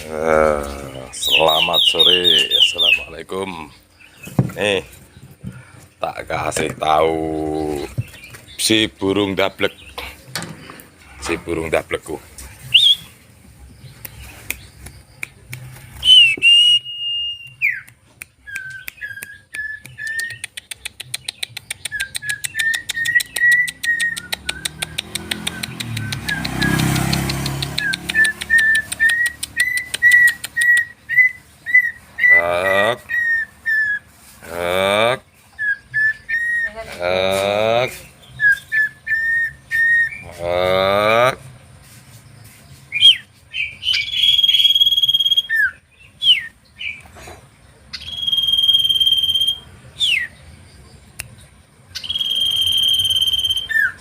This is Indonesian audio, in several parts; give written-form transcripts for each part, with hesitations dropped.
Selamat sore, assalamualaikum. Nih, tak kasih tahu si burung dablek, si burung dablekku. Hak, hak, hak, hak.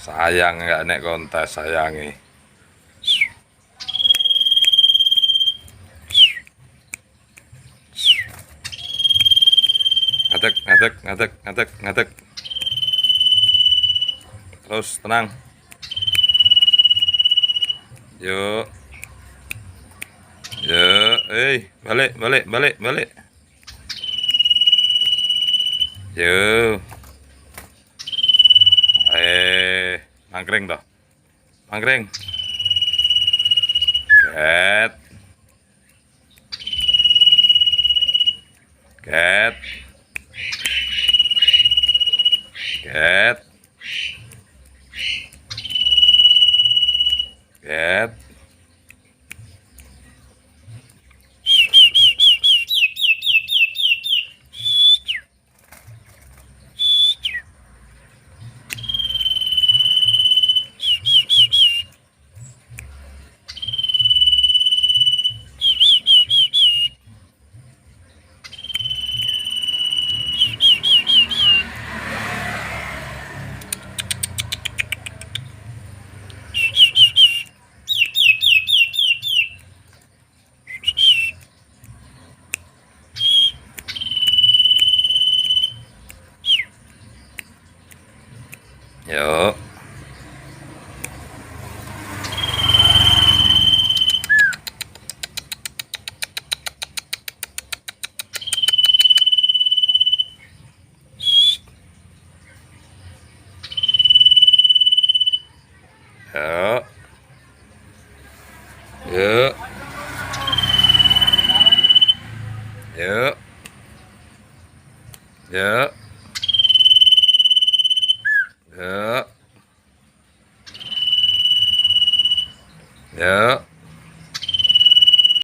Sayang nggak nek kontes sayangi. Ngadek, ngadek, ngadek, ngadek, ngadek. Terus tenang. Yuk, yuk, balik, balik, balik, balik. Yuk, mangkring toh, mangkring. Ket, ket, ket, ket. Yuk. Yuk. Yuk. Yuk. Yuk.